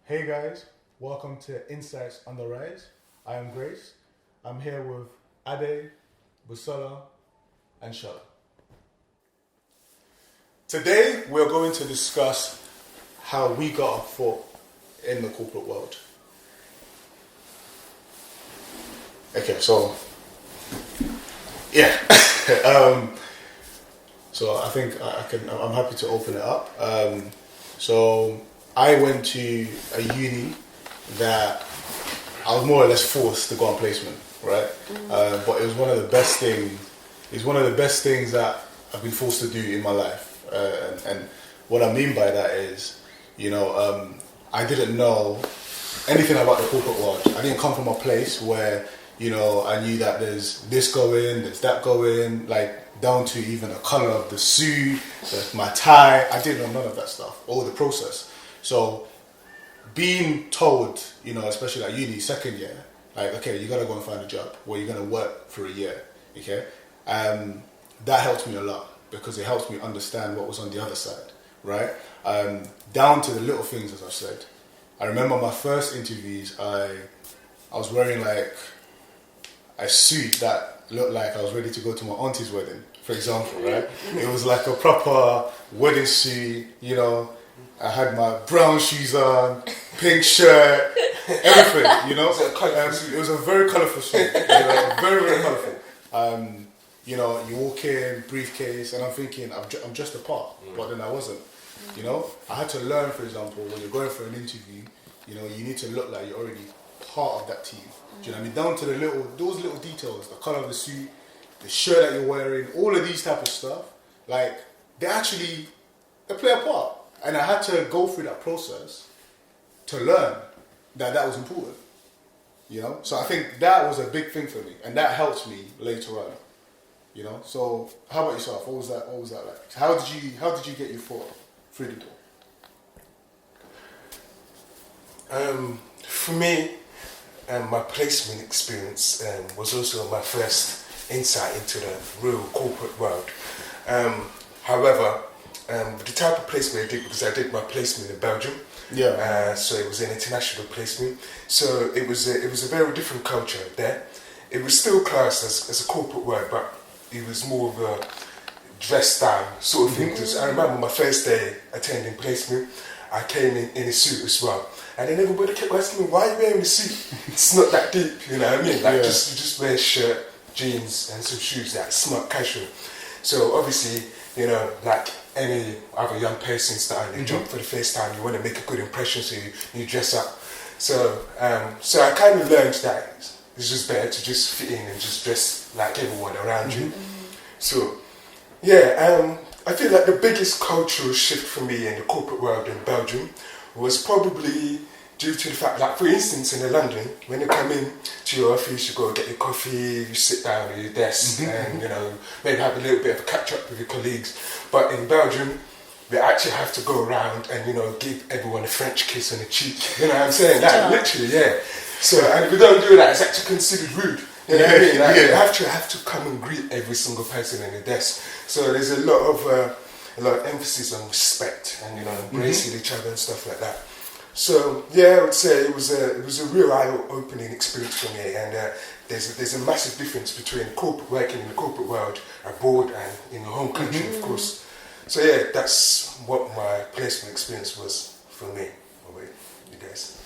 Hey guys, welcome to Insights on the Rise. I am Grace. I'm here with Ade, Busola, and Shala. Today we're going to discuss how we got our foot in the corporate world. Okay, so yeah, so I think I'm happy to open it up. So I went to a uni that I was more or less forced to go on placement, right? But it was one of the best things. It's one of the best things that I've been forced to do in my life. And what I mean by that is, I didn't know anything about the corporate world. I didn't come from a place where, I knew that there's this going, there's that going, like down to even the color of the suit, my tie. I didn't know none of that stuff, or the process. So being told, especially like uni second year, like, okay, you gotta go and find a job where you're gonna work for a year, okay? That helped me a lot because it helped me understand what was on the other side, right? Down to the little things, as I've said. I remember my first interviews, I was wearing like a suit that looked like I was ready to go to my auntie's wedding, for example, right? It was like a proper wedding suit, I had my brown shoes on, pink shirt, everything, It was a very colourful suit, very, very colourful. You walk in, briefcase, and I'm thinking, I'm just a part, but then I wasn't. I had to learn, for example, when you're going for an interview, you need to look like you're already part of that team. Do you know what I mean? Down to those little details, the colour of the suit, the shirt that you're wearing, all of these type of stuff, like, they play a part. And I had to go through that process to learn that was important, So I think that was a big thing for me, and that helped me later on, So how about yourself? What was that like? How did you get your foot through the door? For me, my placement experience was also my first insight into the real corporate world. However, the type of placement I did, because I did my placement in Belgium, so it was an international placement. So it was a very different culture there. It was still classed as a corporate world, but it was more of a dress down sort of thing. Because I remember my first day attending placement, I came in a suit as well, and then everybody kept asking me, "Why are you wearing a suit? It's not that deep, you know what I mean? Like just wear a shirt, jeans, and some shoes. That's smart casual." So obviously, like any other young person starting a job for the first time, you want to make a good impression, so you dress up. So I kind of learned that it's just better to just fit in and just dress like everyone around you. So I feel like the biggest cultural shift for me in the corporate world in Belgium was probably due to the fact, like for instance in London, when you come in to your office, you go get your coffee, you sit down at your desk and maybe have a little bit of a catch up with your colleagues. But in Belgium, we actually have to go around and give everyone a French kiss on the cheek. You know what I'm saying? Like, literally, yeah. So, and if we don't do that, it's actually considered rude. You know what I mean? Like, you have to come and greet every single person in the desk. So there's a lot of emphasis on respect and embracing each other and stuff like that. So I would say it was a real eye-opening experience for me, and there's a massive difference between working in the corporate world abroad and in your home country, of course. So that's what my placement experience was for me. You guys,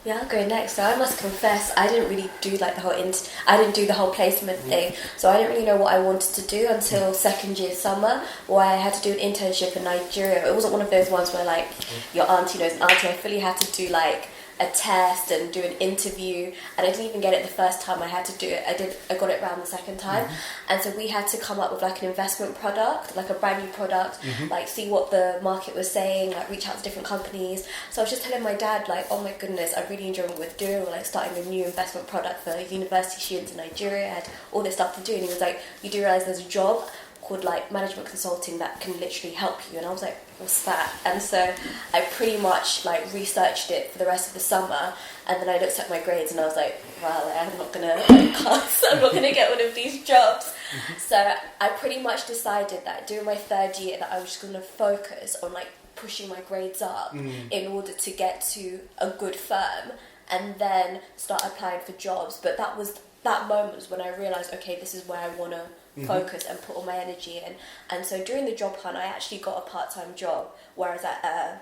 Yeah, I'll go next. So I must confess, I didn't really do like I didn't do the whole placement thing. So I didn't really know what I wanted to do until second year summer, where I had to do an internship in Nigeria. It wasn't one of those ones where like your auntie knows an auntie. I fully had to do like a test and do an interview, and I didn't even get it the first time I had to do it. I got it around the second time, and so we had to come up with like an investment product, like a brand new product, like see what the market was saying, like reach out to different companies. So I was just telling my dad, like, oh my goodness, I really enjoy what we're doing. We're like starting a new investment product for university students in Nigeria. I had all this stuff to do, and he was like, you do realise there's a job called like management consulting that can literally help you? And I was like, what's that? And so I pretty much like researched it for the rest of the summer, and then I looked at my grades and I was like, well, I'm not gonna I'm not gonna get one of these jobs. So I pretty much decided that during my third year that I was just gonna focus on like pushing my grades up in order to get to a good firm and then start applying for jobs. But that moment was when I realised, okay, this is where I want to focus and put all my energy in. And so during the job hunt, I actually got a part-time job where I was at a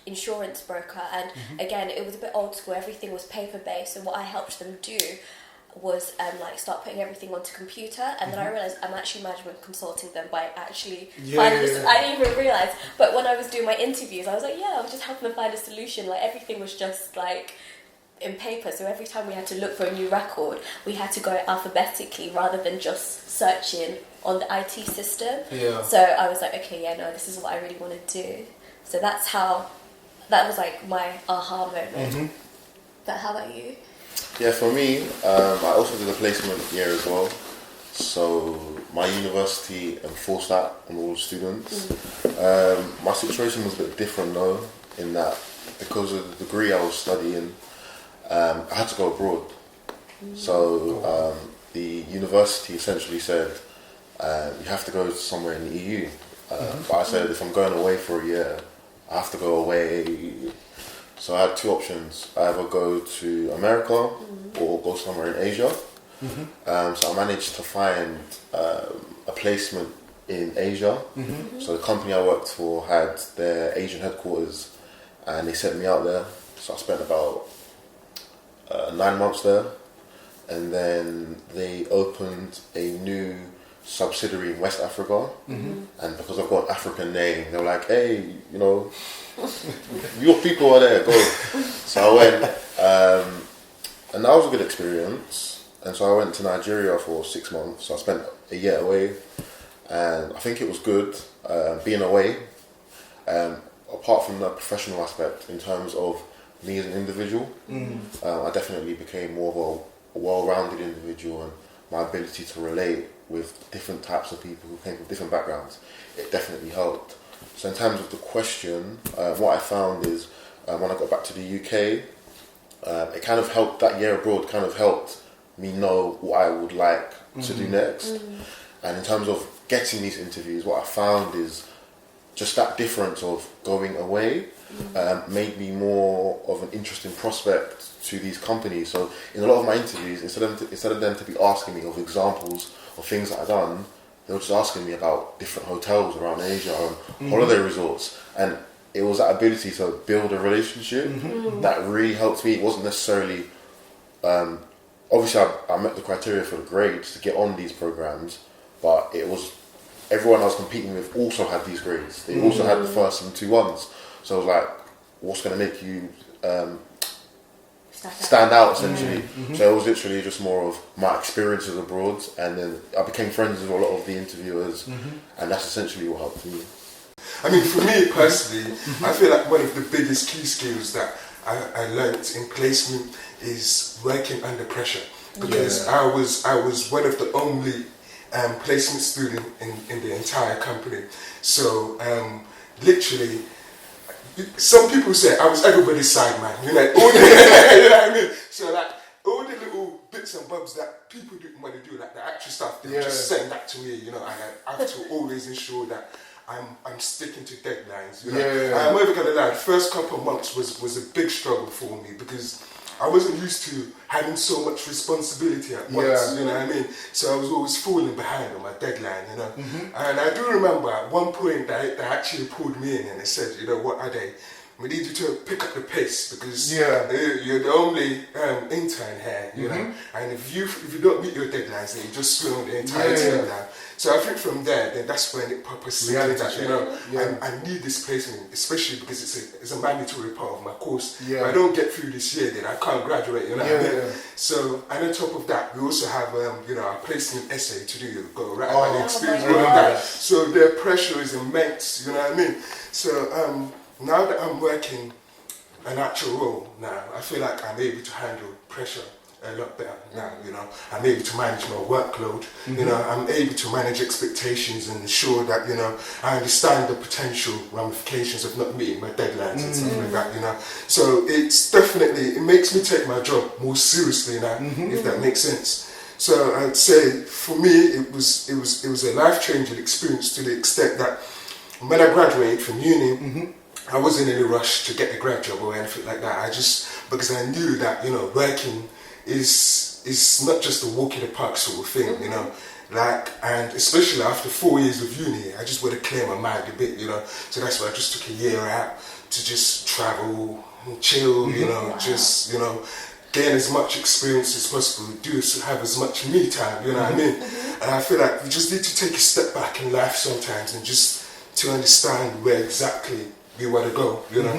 insurance broker, and again, it was a bit old school. Everything was paper-based, so what I helped them do was like start putting everything onto computer, and then I realised I'm actually management consulting them by actually finding this. I didn't even realise, but when I was doing my interviews, I was like, I was just helping them find a solution. Like everything was just like in paper, so every time we had to look for a new record, we had to go alphabetically rather than just searching on the IT system. So I was like, okay, this is what I really want to do. So that was like my aha moment. But how about you? Yeah, for me, I also did a placement year as well. So my university enforced that on all students. My situation was a bit different though, in that because of the degree I was studying, I had to go abroad. So the university essentially said, you have to go somewhere in the EU. But I said, if I'm going away for a year, I have to go away. So I had two options: either go to America or go somewhere in Asia. So I managed to find a placement in Asia. So the company I worked for had their Asian headquarters, and they sent me out there. So I spent about 9 months there, and then they opened a new subsidiary in West Africa, and because I've got an African name, they were like, hey, your people are there, go. So I went, and that was a good experience. And so I went to Nigeria for 6 months. So I spent a year away, and I think it was good being away, apart from the professional aspect. In terms of me as an individual, I definitely became more of a well-rounded individual, and my ability to relate with different types of people who came from different backgrounds, it definitely helped. So in terms of the question, what I found is when I got back to the UK, it kind of helped, that year abroad kind of helped me know what I would like to do next. And in terms of getting these interviews, what I found is just that difference of going away made me more of an interesting prospect to these companies. So in a lot of my interviews, instead of them to be asking me of examples of things that I've done, they were just asking me about different hotels around Asia and holiday resorts. And it was that ability to build a relationship that really helped me. It wasn't necessarily, obviously I met the criteria for the grades to get on these programs, but it was, everyone I was competing with also had these grades. They also had the first and 2 1s. So I was like, what's going to make you stand out essentially? So it was literally just more of my experiences abroad, and then I became friends with a lot of the interviewers, and that's essentially what helped me. I mean, for me personally, I feel like one of the biggest key skills that I learnt in placement is working under pressure, because I was one of the only placement student in the entire company. So literally, some people say I was everybody's side man, you know what I mean? So like all the little bits and bobs that people didn't want to do, like the actual stuff, they just send that to me, and I have to always ensure that I'm sticking to deadlines. I'm never gonna lie, the first couple of months was a big struggle for me, because I wasn't used to having so much responsibility at once, you know what I mean? So I was always falling behind on my deadline, And I do remember at one point they actually pulled me in and they said, what, Ade, we need you to pick up the pace, because you're the only intern here, you know. And if you don't meet your deadlines, then you just slow the entire team down. So I think from there, then that's when it purposely that I need this placement, especially because it's a mandatory part of my course. If I don't get through this year, then I can't graduate. You know what I mean? So, and on top of that, we also have a placement essay to do. Go right about the experience and that. So the pressure is immense. You know what I mean? So now that I'm working an actual role now, I feel like I'm able to handle pressure a lot better now, I'm able to manage my workload, I'm able to manage expectations and ensure that, I understand the potential ramifications of not meeting my deadlines and stuff like that, So it's definitely, it makes me take my job more seriously now, if that makes sense. So I'd say for me, it was a life-changing experience to the extent that when I graduated from uni, I wasn't in a rush to get a grad job or anything like that. Because I knew that, you know, working is not just a walk in the park sort of thing, you know. Like, and especially after 4 years of uni, I just want to clear my mind a bit, you know. So that's why I just took a year out to just travel, chill, you know, just, you know, gain as much experience as possible, have as much me time, you know what I mean? And I feel like you just need to take a step back in life sometimes and just to understand where exactly you want to go, you know?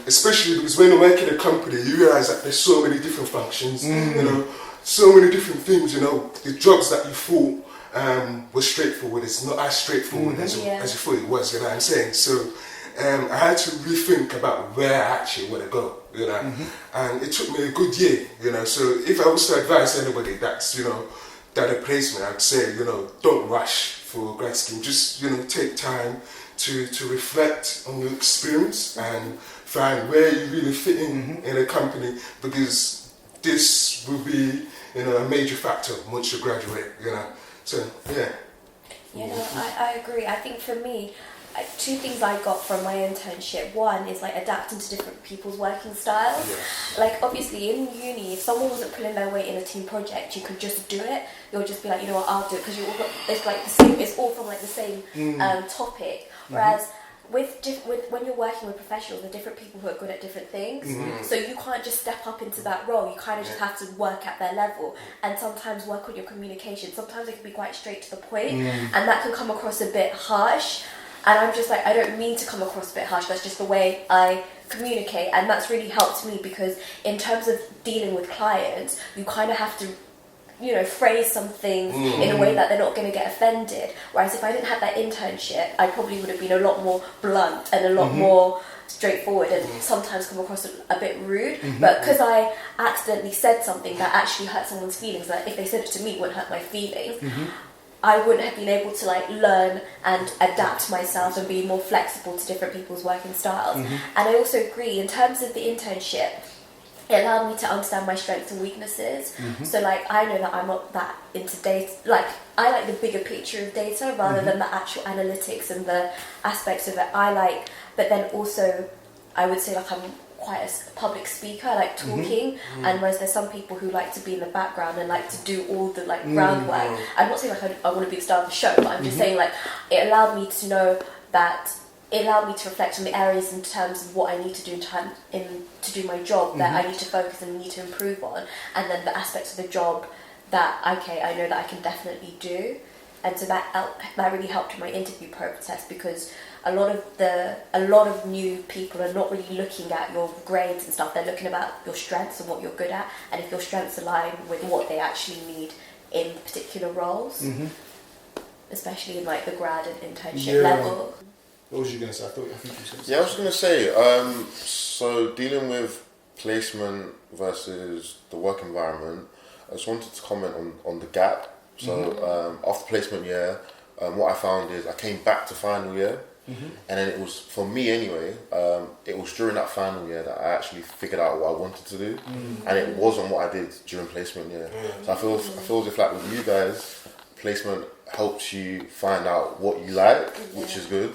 Especially because when you work in a company, you realise that there's so many different functions, you know, so many different things, you know. The jobs that you thought were straightforward, it's not as straightforward as you thought it was, you know what I'm saying? So I had to rethink about where I actually want to go, you know. And it took me a good year, you know. So if I was to advise anybody that's, you know, that a placement, I'd say, you know, don't rush for a grad scheme. Just, you know, take time to reflect on your experience and find where you really fit in a company, because this will be, you know, a major factor once you graduate, you know. So, yeah. You know, I agree. I think for me, two things I got from my internship. One is like adapting to different people's working styles. Yes. Like obviously in uni, if someone wasn't pulling their weight in a team project, you could just do it. You'll just be like, you know what, I'll do it, because it's like the same. It's all from like the same topic. Whereas when you're working with professionals, there are different people who are good at different things. So you can't just step up into that role. You kind of just have to work at their level, and sometimes work on your communication. Sometimes it can be quite straight to the point, and that can come across a bit harsh. And I'm just like, I don't mean to come across a bit harsh, that's just the way I communicate. And that's really helped me, because in terms of dealing with clients, you kind of have to, you know, phrase some things in a way that they're not going to get offended. Whereas if I didn't have that internship, I probably would have been a lot more blunt and a lot more straightforward, and sometimes come across a bit rude. But because I accidentally said something that actually hurt someone's feelings, like if they said it to me, it wouldn't hurt my feelings, I wouldn't have been able to like learn and adapt myself and be more flexible to different people's working styles. And I also agree, in terms of the internship, it allowed me to understand my strengths and weaknesses. So like, I know that I'm not that into data. Like, I like the bigger picture of data rather than the actual analytics and the aspects of it. But then also, I would say like I'm quite a public speaker. I like talking, and whereas there's some people who like to be in the background and like to do all the like groundwork. I'm not saying like I want to be the star of the show, but I'm just saying like it allowed me to know that. It allowed me to reflect on the areas in terms of what I need to do to do my job that I need to focus and need to improve on, and then the aspects of the job that I know that I can definitely do. And so that really helped in my interview process, because a lot of new people are not really looking at your grades and stuff. They're looking about your strengths and what you're good at, and if your strengths align with what they actually need in particular roles, especially in like the grad and internship level. What was you going to say? I think you said something. Yeah, I was going to say, so dealing with placement versus the work environment, I just wanted to comment on the gap. So after placement year, what I found is I came back to final year, and then it was, for me anyway, it was during that final year that I actually figured out what I wanted to do, and it wasn't what I did during placement year. So I feel as if like with you guys, placement helps you find out what you like, which is good.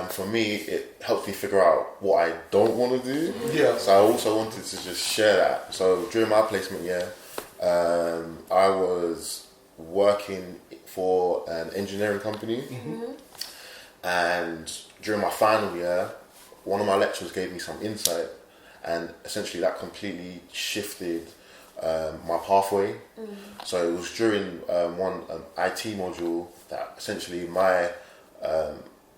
For me, it helped me figure out what I don't want to do. So I also wanted to just share that. So during my placement year, I was working for an engineering company, and during my final year, one of my lecturers gave me some insight, and essentially that completely shifted my pathway. So it was during one IT module that essentially my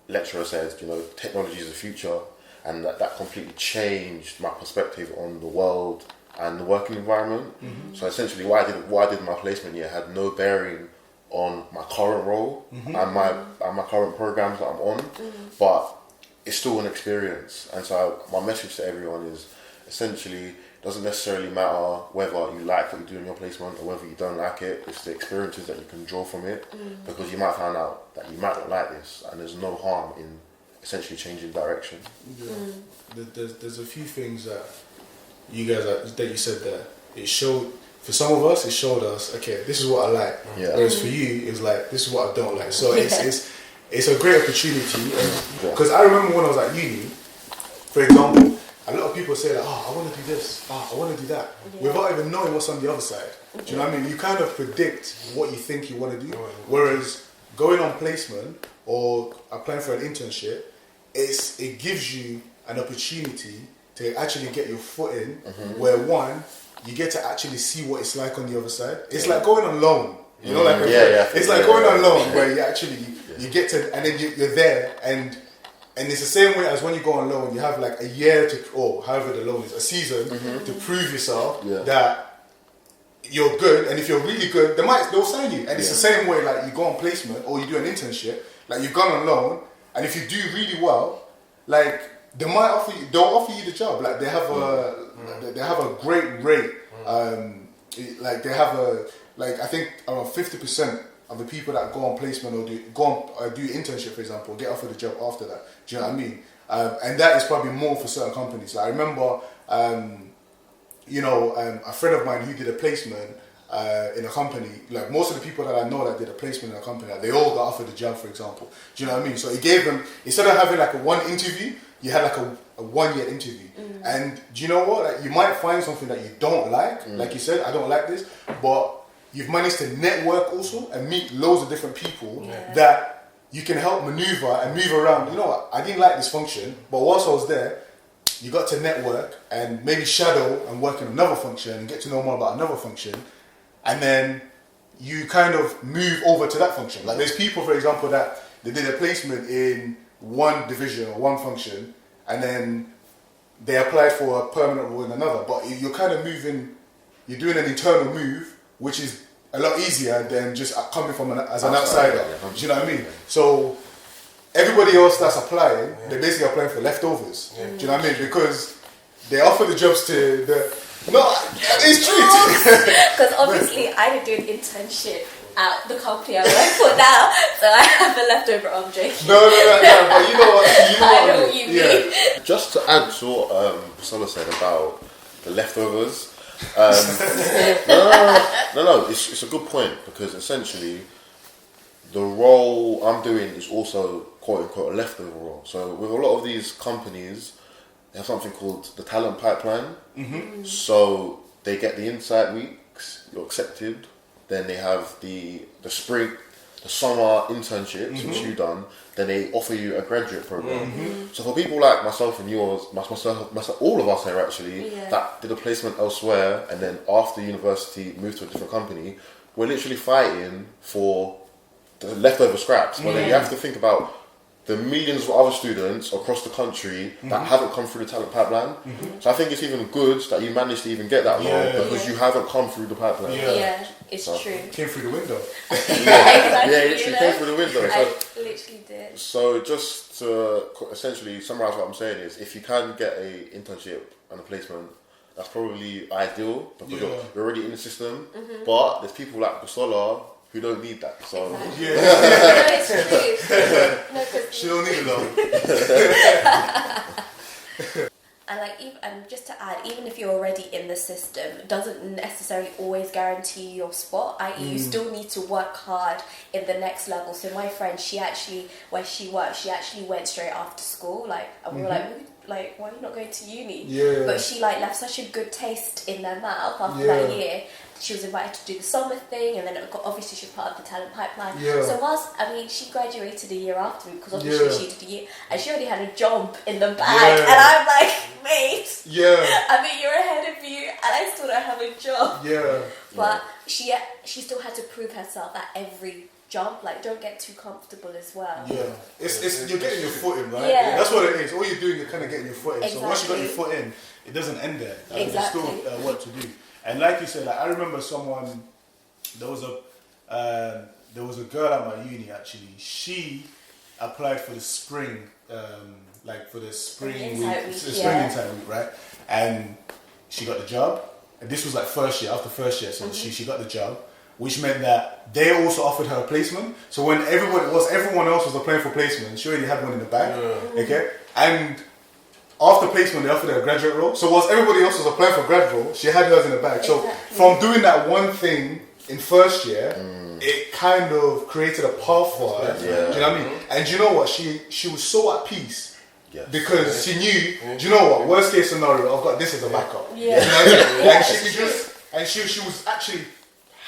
lecturer says, you know, technology is the future, and that completely changed my perspective on the world and the working environment. So essentially what I did in my placement year had no bearing on my current role and my current programs that I'm on, but it's still an experience. And so my message to everyone is essentially, it doesn't necessarily matter whether you like what you do in your placement or whether you don't like it. It's the experiences that you can draw from it, because you might find out that you might not like this, and there's no harm in essentially changing direction. There's a few things that you guys that you said there. It showed, for some of us, it showed us, okay, this is what I like. Whereas for you, it was like, this is what I don't like. So it's it's a great opportunity. Because I remember when I was at uni, for example, a lot of people say like, oh, I want to do this, oh, I want to do that, without even knowing what's on the other side. Do you know what I mean? You kind of predict what you think you want to do. Whereas going on placement or applying for an internship, it gives you an opportunity to actually get your foot in, where one, you get to actually see what it's like on the other side. It's like going on loan. You know, it's like going on loan where you actually you get to, and then you're there, and it's the same way as when you go on loan. You have like a year to, or however the loan is, a season to prove yourself that you're good. And if you're really good, they'll sign you. And it's the same way like you go on placement or you do an internship. Like you've gone on loan, and if you do really well, like they'll offer you the job. Like they have a great rate. Like they have I think around 50% of the people that go on placement or do internship, for example, get offered a job after that. Do you know what I mean? And that is probably more for certain companies. Like I remember, a friend of mine who did a placement in a company. Like most of the people that I know that did a placement in a company, like, they all got offered a job, for example. Do you know what I mean? So it gave them, instead of having like a one interview, you had like a 1 year interview. And do you know what? Like, you might find something that you don't like. Like you said, I don't like this, but you've managed to network also and meet loads of different people that you can help maneuver and move around. You know what? I didn't like this function, but whilst I was there, you got to network and maybe shadow and work in another function and get to know more about another function. And then you kind of move over to that function. Like there's people, for example, that they did a placement in one division or one function, and then they applied for a permanent role in another. But you're kind of moving, you're doing an internal move, which is a lot easier than just coming from as an outsider. Do you know what I mean? So everybody else that's applying, they're basically applying for leftovers. Do you know what I mean? Because they offer the jobs to the... No, it's true. Because obviously I didn't do an internship at the company I work for now, so I have a leftover. I'm joking. No, but you know what? I know what you mean. Just to add to what Priscilla said about the leftovers. No, it's a good point, because essentially the role I'm doing is also quote unquote a leftover role. So with a lot of these companies, they have something called the talent pipeline. So they get the insight weeks, you're accepted. Then they have the spring, the summer internships, which you've done. Then they offer you a graduate program. So for people like myself and yours, myself, all of us here actually, that did a placement elsewhere, and then after university moved to a different company, we're literally fighting for the leftover scraps. But then you have to think about the millions of other students across the country that haven't come through the talent pipeline. So I think it's even good that you managed to even get that role, because you haven't come through the pipeline. Yeah, it's true. Came through the window. Exactly, came through the window. I literally did. So just to essentially summarise what I'm saying is, if you can get a internship and a placement, that's probably ideal, because you're already in the system. But there's people like Busola who don't need that. So No, it's true. No, she don't need it though. And just to add, even if you're already in the system, it doesn't necessarily always guarantee your spot. You still need to work hard in the next level. So my friend, she actually, where she worked, she actually went straight after school. And we were like, why are you not going to uni? But she left such a good taste in their mouth after that year. She was invited to do the summer thing, and then obviously she was part of the talent pipeline. So she graduated a year after me, because obviously she did a year, and she already had a job in the bag, and I'm like, mate, you're ahead of you, and I still don't have a job. But she still had to prove herself at every jump. Don't get too comfortable as well. It's you're getting your foot in, right? That's what it is. All you're doing, you're kind of getting your foot in. So once you got your foot in, it doesn't end there. There's still work to do. And like you said, I remember there was a girl at my uni actually. She applied for the spring, for the spring insight week, right? And she got the job. And this was after first year, so she got the job, which meant that they also offered her a placement. So when everyone else was applying for placement, she already had one in the bag. Okay, and after placement, they offered her a graduate role. So whilst everybody else was applying for grad role, she had hers in the bag. So from doing that one thing in first year, it kind of created a path for her. Do you know what I mean? And do you know what? She was so at peace. Yes. Because she knew, do you know what? Worst case scenario, I've got this as a backup. Yeah. You know what I mean? And she could just, and she was actually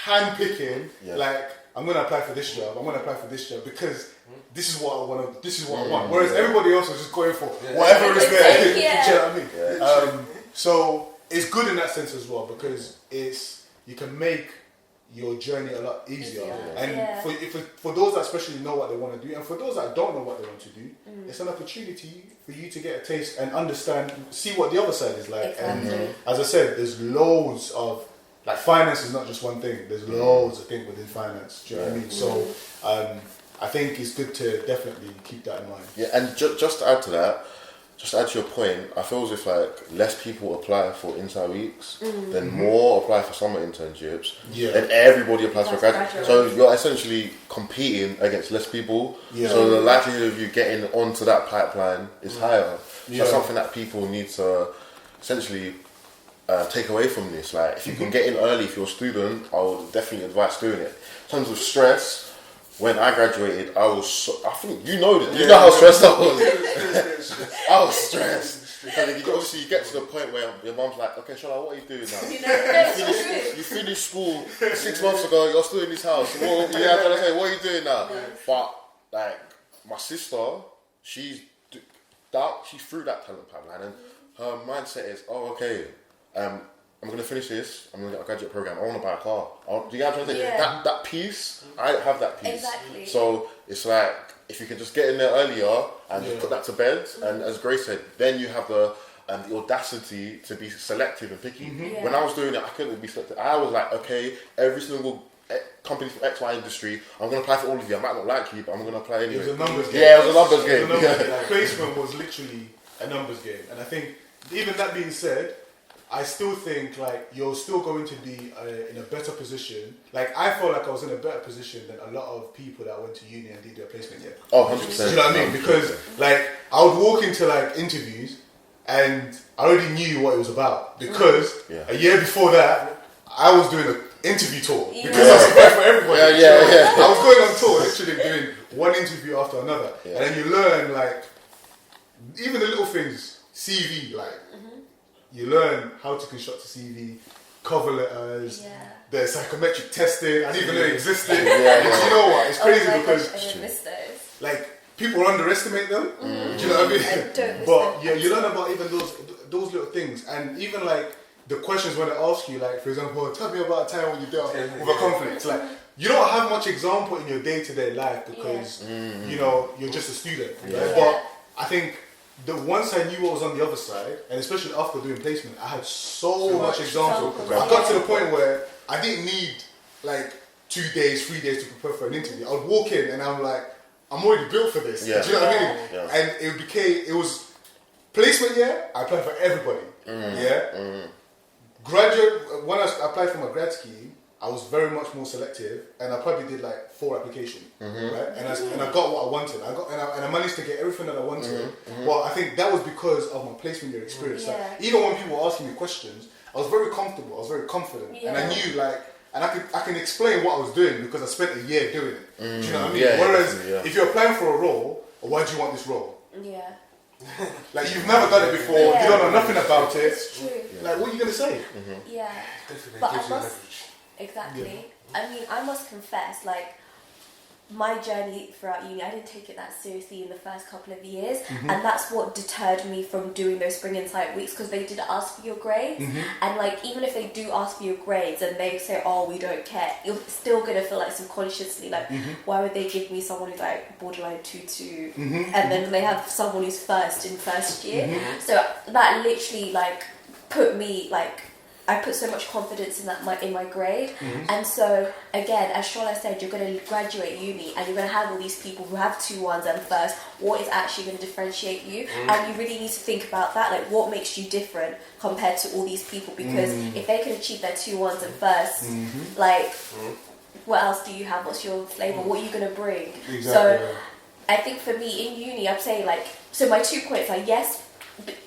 hand picking, like, I'm gonna apply for this job, I'm gonna apply for this job because this is what I want. This is what I want. Whereas everybody else was just going for whatever is there. Do you know what I mean? So it's good in that sense as well because you can make your journey a lot easier. And for those that especially know what they want to do, and for those that don't know what they want to do, it's an opportunity for you to get a taste and understand, see what the other side is like. And as I said, there's loads of, like, finance is not just one thing. There's loads of things within finance. Do you know what I mean? So I think it's good to definitely keep that in mind. Yeah, and just to add to that, just to add to your point, I feel as if like less people apply for Insight Weeks, then more apply for summer internships, and everybody applies for graduate. So you're essentially competing against less people. So the likelihood of you getting onto that pipeline is higher. So that's something that people need to essentially take away from this. Like, if you can get in early, if you're a student, I would definitely advise doing it. In terms of stress, when I graduated, I think you know this. You know how stressed I was. I was stressed. Because obviously you get to the point where your mum's like, okay, Shola, what are you doing now? You finished school 6 months ago, you're still in this house. What are you doing now? But, like, my sister, she threw that talent pipeline, and her mindset is, I'm going to finish this, I'm going to get a graduate program, I want to buy a car. Do you get what I'm saying? That piece, I have that piece. Exactly. So it's like, if you can just get in there earlier and just put that to bed, and as Grace said, then you have the audacity to be selective and picky. When I was doing it, I couldn't be selective. I was like, okay, every single company from XY industry, I'm going to apply for all of you. I might not like you, but I'm going to apply anyway. It was a numbers game. Yeah, it was a numbers game. Like, placement was literally a numbers game. And I think, even that being said, I still think like you're still going to be in a better position. Like, I felt like I was in a better position than a lot of people that went to uni and did their placement yet. Oh, 100%. Do you know what I mean? Because like I would walk into like interviews and I already knew what it was about because a year before that I was doing an interview tour because I was prepared for everybody. I was going on tour, literally doing one interview after another, and then you learn like even the little things, CV, like. You learn how to construct a CV, cover letters, the psychometric testing. I didn't even know it existed. And you know what? It's crazy because like people underestimate them. Do you know what I mean? But you learn about even those little things, and even like the questions when they ask you, like for example, tell me about a time when you dealt with a conflict. Like you don't have much example in your day-to-day life because you know you're just a student. Right? But I think. Once I knew what was on the other side, and especially after doing placement, I had so much example. I got to the point where I didn't need like 2 days, 3 days to prepare for an interview. I would walk in and I'm like, I'm already built for this. Do you know what I mean? And it was placement year, I applied for everybody. Graduate, when I applied for my grad scheme, I was very much more selective, and I probably did like 4 applications, right? And I got what I wanted. I managed to get everything that I wanted. Well, I think that was because of my placement year experience. Like, even when people were asking me questions, I was very comfortable. I was very confident, and I knew like, and I can explain what I was doing because I spent a year doing it. Do you know what I mean? Whereas if you're applying for a role, why do you want this role? Like you've never done it before, you don't know nothing about it. It's true. Like what are you gonna say? But I must. Exactly. I mean, I must confess, like, my journey throughout uni, I didn't take it that seriously in the first couple of years, and that's what deterred me from doing those Spring Insight Weeks, because they did ask for your grades, and like, even if they do ask for your grades and they say, oh, we don't care, you're still going to feel like subconsciously, like, why would they give me someone who's like borderline 2-2, and then they have someone who's first in first year, so that literally, like, put me, like, I put so much confidence in my grade, and so again, as Shola said, you're going to graduate uni, and you're going to have all these people who have 2-1s and first. What is actually going to differentiate you? And you really need to think about that, like what makes you different compared to all these people? Because if they can achieve their 2-1s and first, like what else do you have? What's your flavor? What are you going to bring? So I think for me in uni, I'd say like, so my 2 points are yes.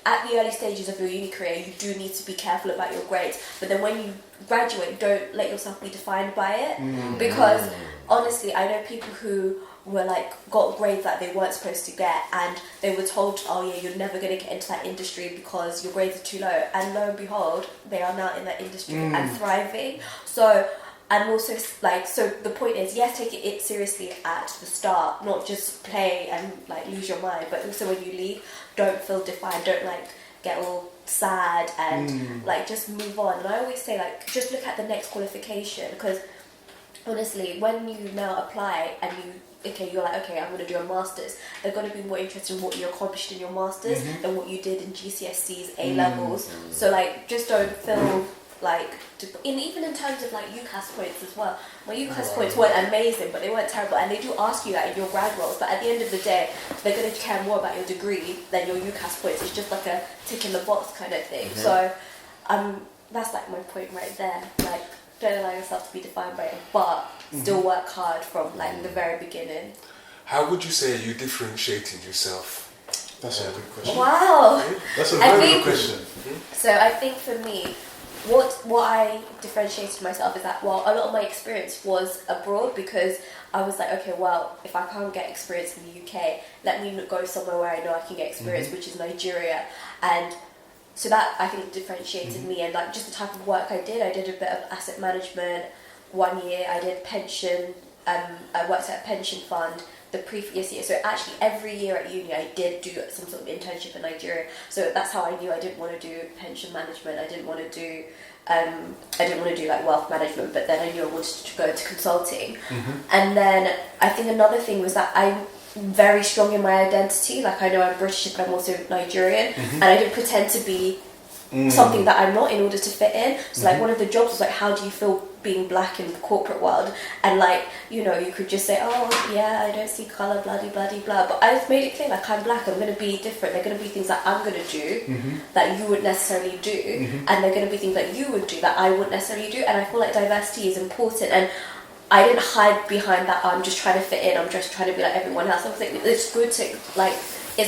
at the early stages of your uni career, you do need to be careful about your grades. But then when you graduate, don't let yourself be defined by it. Because honestly, I know people who were like got grades that they weren't supposed to get, and they were told, oh yeah, you're never going to get into that industry because your grades are too low, and lo and behold, they are now in that industry and thriving. So I'm also like, so the point is, yes, take it seriously at the start, not just play and like lose your mind, but also when you leave, don't feel defined, don't like get all sad and like just move on. And I always say like, just look at the next qualification, because honestly, when you now apply and you're like, okay, I'm going to do a master's, they're going to be more interested in what you accomplished in your master's than what you did in GCSEs, A-levels. So like, just don't feel like, even in terms of like UCAS points as well. My UCAS points weren't amazing, but they weren't terrible, and they do ask you that in your grad roles, but at the end of the day, they're going to care more about your degree than your UCAS points. It's just like a tick in the box kind of thing. So that's like my point right there. Like, don't allow yourself to be defined by it, but still work hard from like the very beginning. How would you say you differentiated yourself? That's a good question. Wow. That's a very good question. So I think for me, what I differentiated myself is that, well, a lot of my experience was abroad, because I was like, okay, well, if I can't get experience in the UK, let me go somewhere where I know I can get experience, which is Nigeria. And so that, I think, differentiated me, and like just the type of work I did a bit of asset management. 1 year I did pension, I worked at a pension fund the previous year. So actually every year at uni I did do some sort of internship in Nigeria. So that's how I knew I didn't want to do pension management. I didn't want to do like wealth management, but then I knew I wanted to go into consulting. And then I think another thing was that I'm very strong in my identity. Like, I know I'm British, but I'm also Nigerian, and I didn't pretend to be something that I'm not in order to fit in. So like, one of the jobs was like, how do you feel being black in the corporate world? And like, you know, you could just say, oh yeah, I don't see colour, bloody blah. But I've made it clear, like, I'm black, I'm going to be different. There are going to be things that I'm going to do that you wouldn't necessarily do, and there are going to be things that you would do that I wouldn't necessarily do. And I feel like diversity is important, and I didn't hide behind that, I'm just trying to fit in, I'm just trying to be like everyone else. I was like, it's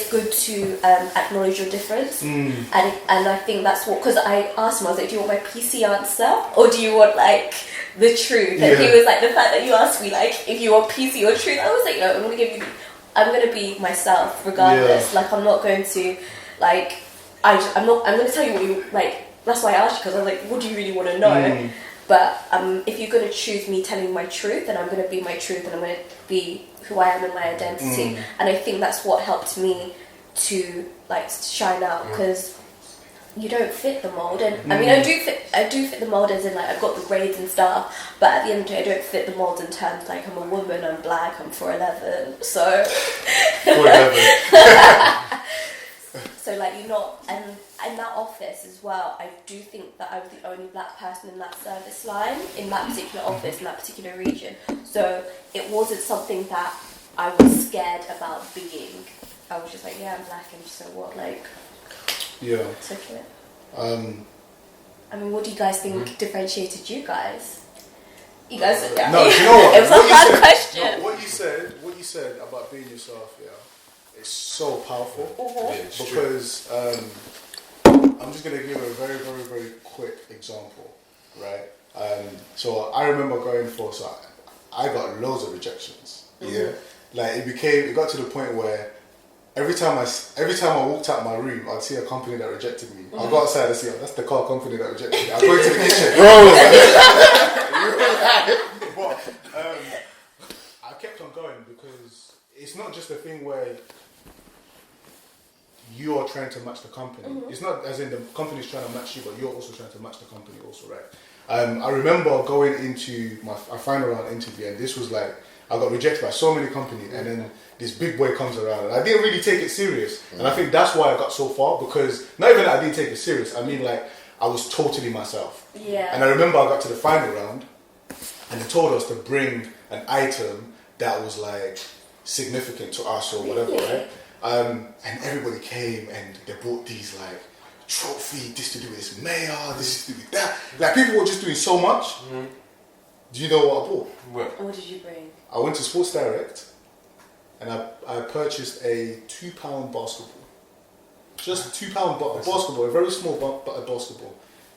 good to acknowledge your difference, and I think that's what, because I asked him, I was like, do you want my PC answer or do you want like the truth? And he was like, the fact that you asked me like if you want PC or truth, I was like, no, I'm gonna be myself regardless. Like, I'm not going to like, I'm going to tell you what you like. That's why I asked you, because I was like, what do you really want to know? But if you're going to choose me telling my truth, then I'm going to be my truth, and I'm going to be who I am in my identity. And I think that's what helped me to like shine out, because you don't fit the mold. And I mean, I do fit the mold, as in like I've got the grades and stuff, but at the end of the day, I don't fit the mold in terms like I'm a woman, I'm black, I'm 4'11", so 4'11". So like, you're not, and in that office as well, I do think that I was the only black person in that service line, in that particular office, in that particular region. So it wasn't something that I was scared about being. I was just like, yeah, I'm black, and so what, like, took it. I mean, what do you guys think differentiated you guys? You guys, no, you know what? It was a hard question. No, what you said about being yourself, it's so powerful, because I'm just going to give a very, very, very quick example, right? So I remember so I got loads of rejections, like it got to the point where every time I walked out my room, I'd see a company that rejected me. I'll go outside and see, that's the car company that rejected me. I'll go into the kitchen. But I kept on going, because it's not just a thing where you're trying to match the company. It's not as in the company's trying to match you, but you're also trying to match the company also, right? I remember going into my final round interview, and this was like, I got rejected by so many companies, and then this big boy comes around, and I didn't really take it serious. And I think that's why I got so far, because not even that I didn't take it serious, I mean, like, I was totally myself. And I remember I got to the final round, and they told us to bring an item that was like significant to us or whatever, right? And everybody came, and they brought these like trophy, this to do with this mayor, this to do with that. Like, people were just doing so much. Do you know what I bought? What did you bring? I went to Sports Direct, and I purchased a £2 basketball. just £2 basketball, a very small buttered basketball.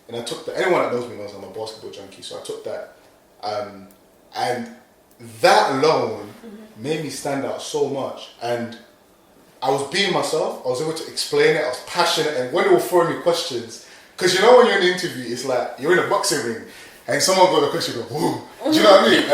And I took that. Anyone that knows me knows I'm a basketball junkie, so I took that. And that alone made me stand out so much. And I was being myself. I was able to explain it. I was passionate. And when they were throwing me questions, because you know when you're in an interview, it's like you're in a boxing ring, and someone got a question, you go, whoa. Do you know what I mean?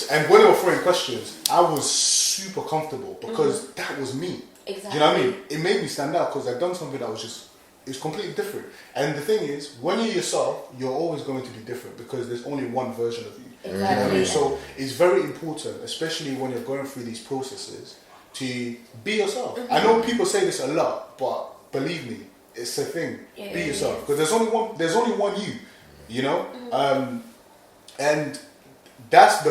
And when they were throwing questions, I was super comfortable because that was me. Exactly. Do you know what I mean? It made me stand out because I'd done something that was just, it's completely different. And the thing is, when you're yourself, you're always going to be different because there's only one version of you. Exactly. You know what I mean? So it's very important, especially when you're going through these processes, to be yourself. I know people say this a lot, but believe me, it's a thing. Yeah, be yourself because there's only one you. You know, and that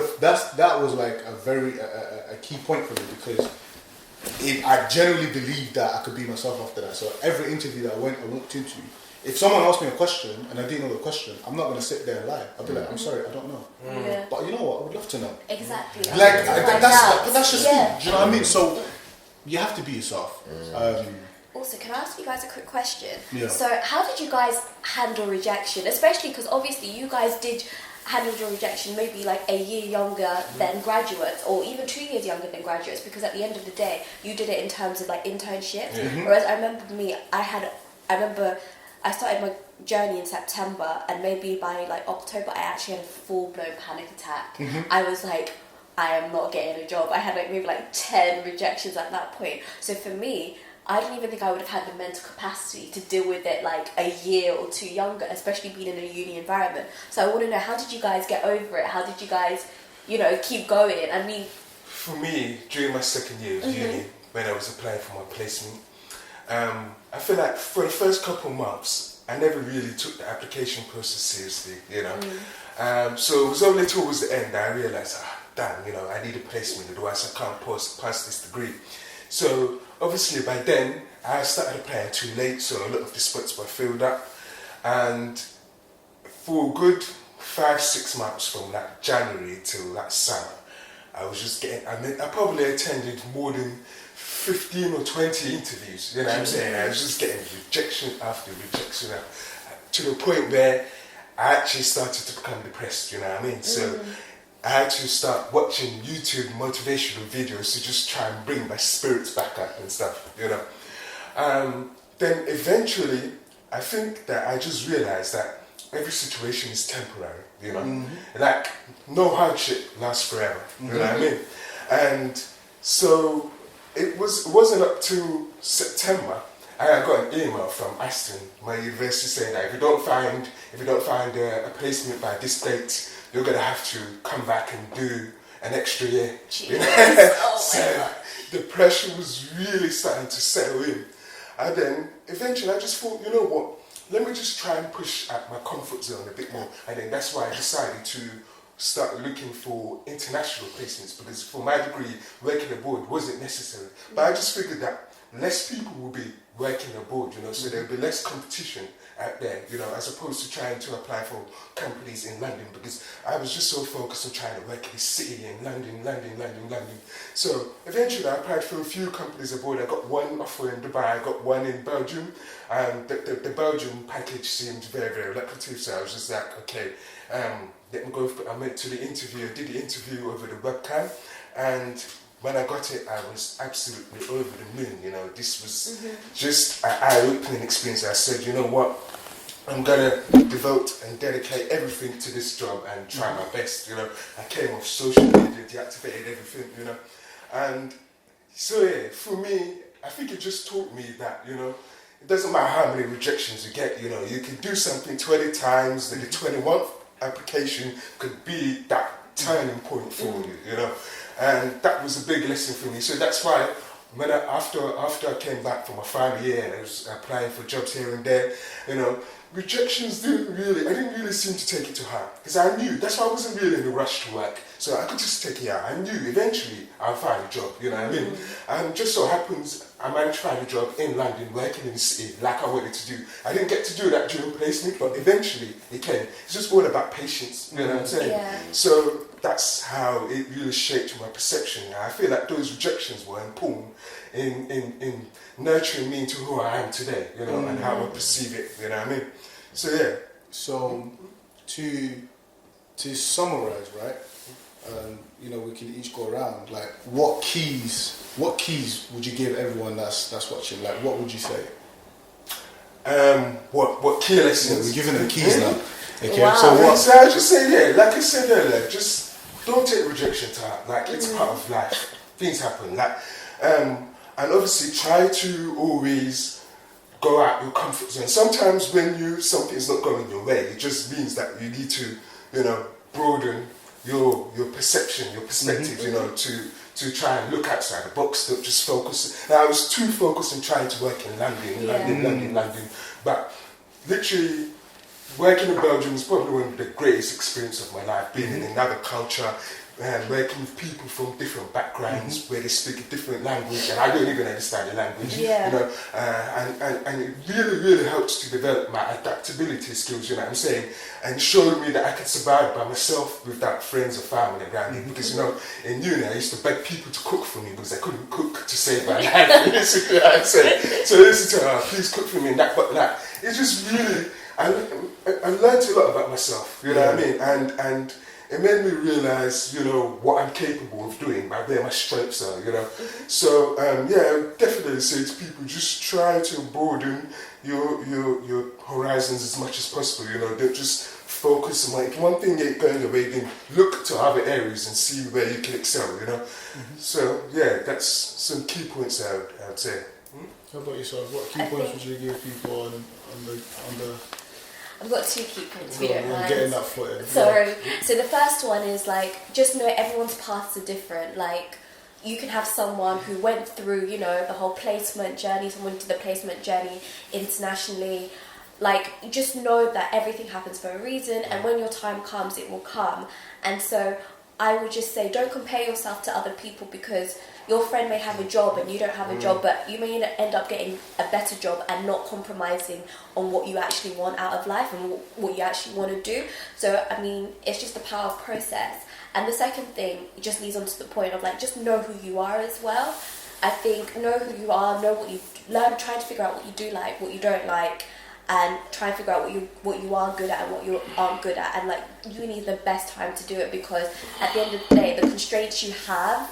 was like a very a key point for me because I genuinely believed that I could be myself after that. So every interview that I walked into, if someone asked me a question and I didn't know the question, I'm not going to sit there and lie. I'll be like, I'm sorry, I don't know. Yeah. But you know what? I would love to know. Exactly. That's just me. Do you know what I mean? So you have to be yourself. Also, can I ask you guys a quick question? Yeah. So, how did you guys handle rejection? Especially because obviously you guys did handle your rejection maybe like a year younger than graduates, or even 2 years younger than graduates, because at the end of the day, you did it in terms of like internships. Whereas I remember I started my journey in September, and maybe by like October, I actually had a full-blown panic attack. I was like, I am not getting a job. I had like maybe like 10 rejections at that point. So for me, I don't even think I would have had the mental capacity to deal with it like a year or two younger, especially being in a uni environment. So I want to know, how did you guys get over it? How did you guys, keep going? I mean, for me, during my second year of uni, when I was applying for my placement, I feel like for the first couple of months, I never really took the application process seriously, So it was only towards the end that I realised, damn, I need a placement, otherwise I can't pass this degree. So obviously by then, I started applying too late, so a lot of the spots were filled up. And for a good 5-6 months from like January till that summer, I was just I probably attended more than 15 or 20 interviews, you know what I'm saying? I was just getting rejection after rejection to the point where I actually started to become depressed, you know what I mean? So I had to start watching YouTube motivational videos to just try and bring my spirits back up and stuff, Then eventually, I think that I just realized that every situation is temporary, Like, no hardship lasts forever, you know what I mean? And so it wasn't up to September I got an email from Aston, my university, saying that if you don't find a placement by this date, you're gonna have to come back and do an extra year. So the pressure was really starting to settle in, and then eventually I just thought, you know what? Let me just try and push at my comfort zone a bit more, and then that's why I decided to start looking for international placements, because for my degree, working abroad wasn't necessary. But I just figured that less people will be working abroad, so there'll be less competition out there, as opposed to trying to apply for companies in London, because I was just so focused on trying to work in the city in London. So eventually I applied for a few companies abroad. I got one offer in Dubai, I got one in Belgium, and the Belgium package seemed very, very lucrative, so I was just like, okay, let me go. I went to the interview, I did the interview over the webcam, and when I got it, I was absolutely over the moon. This was just an eye-opening experience. I said, you know what, I'm gonna devote and dedicate everything to this job and try my best. I came off social media, deactivated everything. And so yeah, for me, I think it just taught me that it doesn't matter how many rejections you get. You can do something 20 times, and the 21st application could be that turning point for you. And that was a big lesson for me. So that's why when after I came back from my final year and I was applying for jobs here and there, rejections I didn't really seem to take it to heart, because I knew, that's why I wasn't really in a rush to work. So I could just take it out. I knew eventually I'll find a job, you know what I mean? And just so happens, I managed to find a job in London, working in the city, like I wanted to do. I didn't get to do that during placement, but eventually it came. It's just all about patience, you know what I'm saying? Yeah. So that's how it really shaped my perception. I feel like those rejections were important in nurturing me into who I am today, you know, and how I perceive it, you know what I mean? So yeah. So to summarize, right? You know, we can each go around. Like, what keys would you give everyone that's watching? Like, what would you say? What key lessons? We're giving them keys now. Okay. Wow. So what? So I just say, yeah, like I said earlier, just don't take rejection to heart. Like, it's part of life. Things happen. Like, and obviously try to always go out your comfort zone. Sometimes when something's not going your way, it just means that you need to, you know, broaden your perception, your perspective, you know, to try and look outside the box, don't just focus. Now, I was too focused on trying to work in London, but literally working in Belgium was probably one of the greatest experiences of my life, being in another culture, and working with people from different backgrounds where they speak a different language, and I don't even understand the language, you know, and it really helps to develop my adaptability skills, you know what I'm saying, and showed me that I could survive by myself without friends or family around me, because, you know, in uni I used to beg people to cook for me because I couldn't cook to save my life, you know what I'm saying, so listen to her, please cook for me, and that, but that, it just really, I learned a lot about myself, you know what I mean, and it made me realise, you know, what I'm capable of doing, by where my strengths are, you know. So, yeah, I would definitely say to people, just try to broaden your horizons as much as possible, you know. Don't just focus on, like, one thing ain't going away, then look to other areas and see where you can excel, you know. So, yeah, that's some key points I would say. How about yourself? What key points would you give people on the I've got 2 key points, if you don't mind. Getting that footing. Sorry. So the first one is, like, just know everyone's paths are different. Like, you can have someone who went through, you know, the whole placement journey, someone did the placement journey internationally. Like, just know that everything happens for a reason, and when your time comes, it will come. And so I would just say, don't compare yourself to other people, because your friend may have a job and you don't have a job, but you may end up getting a better job and not compromising on what you actually want out of life and what you actually want to do. So, I mean, it's just the power of process. And the second thing, it just leads on to the point of, like, just know who you are as well. I think know who you are, know what you learn, try to figure out what you do like, what you don't like, and try and figure out what you are good at and what you aren't good at. And, like, uni is the best time to do it, because at the end of the day, the constraints you have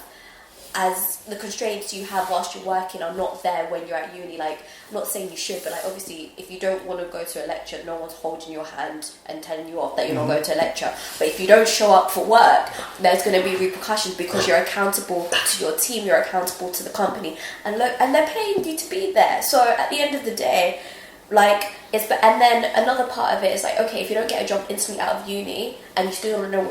whilst you're working are not there when you're at uni. Like, I'm not saying you should, but, like, obviously if you don't want to go to a lecture, no one's holding your hand and telling you off that you're not going to a lecture. But if you don't show up for work, there's going to be repercussions, because you're accountable to your team, you're accountable to the company, and they're paying you to be there. So at the end of the day, like, and then another part of it is, like, okay, if you don't get a job instantly out of uni and you still don't know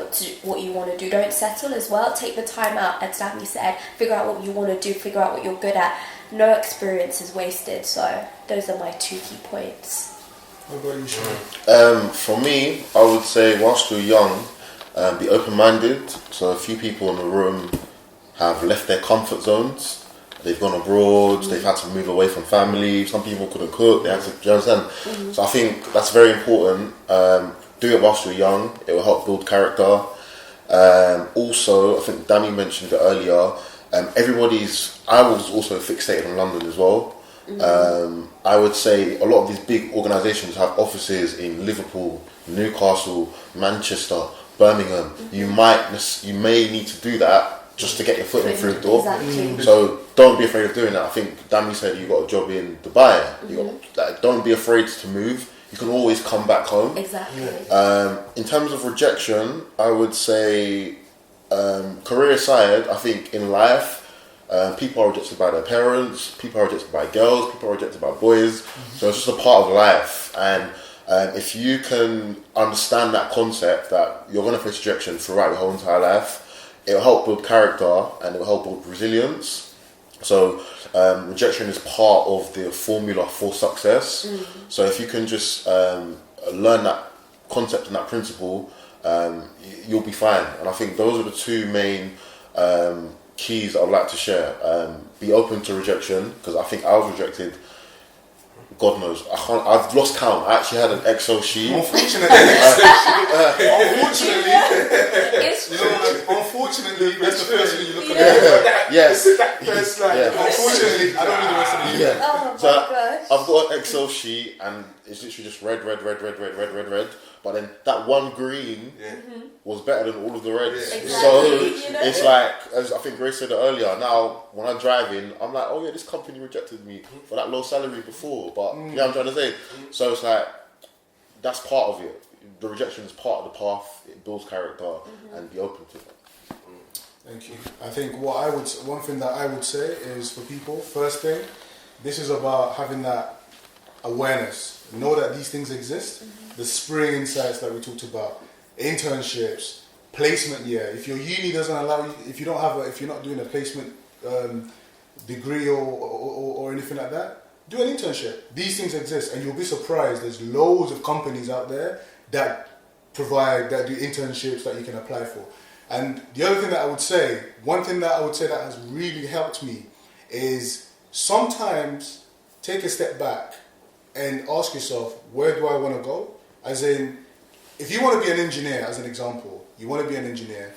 what you want to do, don't settle as well. Take the time out, as Danny said, figure out what you want to do, figure out what you're good at. No experience is wasted. So those are my 2 key points. What about you, Sean? For me, I would say, whilst you're young, be open-minded. So a few people in the room have left their comfort zones. They've gone abroad, they've had to move away from family, some people couldn't cook, they had to, do you understand? So I think that's very important. Do it whilst you're young, it will help build character. Also, I think Danny mentioned it earlier, I was also fixated on London as well. I would say a lot of these big organisations have offices in Liverpool, Newcastle, Manchester, Birmingham. You may need to do that just to get your foot in through the door. Exactly. So don't be afraid of doing that. I think Danny said you got a job in Dubai. Don't be afraid to move. You can always come back home. Exactly. In terms of rejection, I would say, career aside, I think in life, people are rejected by their parents, people are rejected by girls, people are rejected by boys. So it's just a part of life. And if you can understand that concept, that you're going to face rejection throughout your whole entire life, it will help build character and it will help build resilience. So rejection is part of the formula for success. So if you can just learn that concept and that principle, you'll be fine. And I think those are the 2 main keys I'd like to share. Be open to rejection, because I think I was rejected God knows, I've lost count. I actually had an Excel sheet. Unfortunately, It's true. Unfortunately, that's the first thing you look at. Yes. unfortunately, I don't need the rest of the Yeah. Oh my So gosh. I've got an Excel sheet and it's literally just red. But then that one green was better than all of the reds. Yeah. So Exactly, you know? it's like, as I think Grace said earlier, now when I'm driving, I'm like, oh yeah, this company rejected me for that low salary before. But you know what I'm trying to say? So it's like, that's part of it. The rejection is part of the path. It builds character and be open to it. Thank you. I think one thing that I would say is for people, first thing, this is about having that awareness. Know that these things exist. The spring insights that we talked about, internships, placement year. If your uni doesn't allow you, if you're not doing a placement degree or anything like that, do an internship. These things exist, and you'll be surprised. There's loads of companies out there that do internships that you can apply for. And the other thing that I would say, one thing that I would say that has really helped me is sometimes take a step back and ask yourself, where do I want to go? As in, if you want to be an engineer, as an example, you want to be an engineer,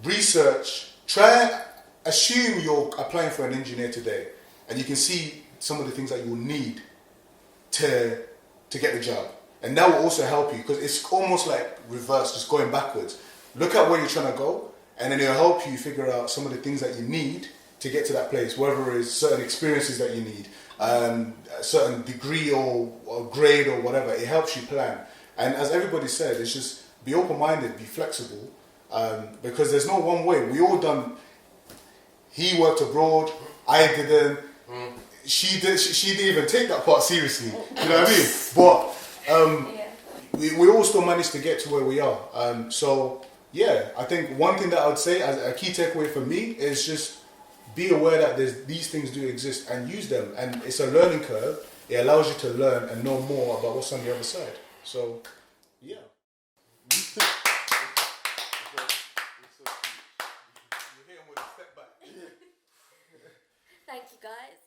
research, assume you're applying for an engineer today, and you can see some of the things that you will need to get the job. And that will also help you, because it's almost like reverse, just going backwards. Look at where you're trying to go, and then it'll help you figure out some of the things that you need to get to that place, whether it's certain experiences that you need, a certain degree or grade or whatever. It helps you plan. And as everybody said, it's just be open-minded, be flexible, because there's no one way. He worked abroad, I didn't. She didn't even take that part seriously. You know what I mean? But we all still managed to get to where we are. So yeah, I think one thing that I would say as a key takeaway for me is just be aware that these things do exist and use them. And it's a learning curve. It allows you to learn and know more about what's on the other side. So yeah. Thank you, guys.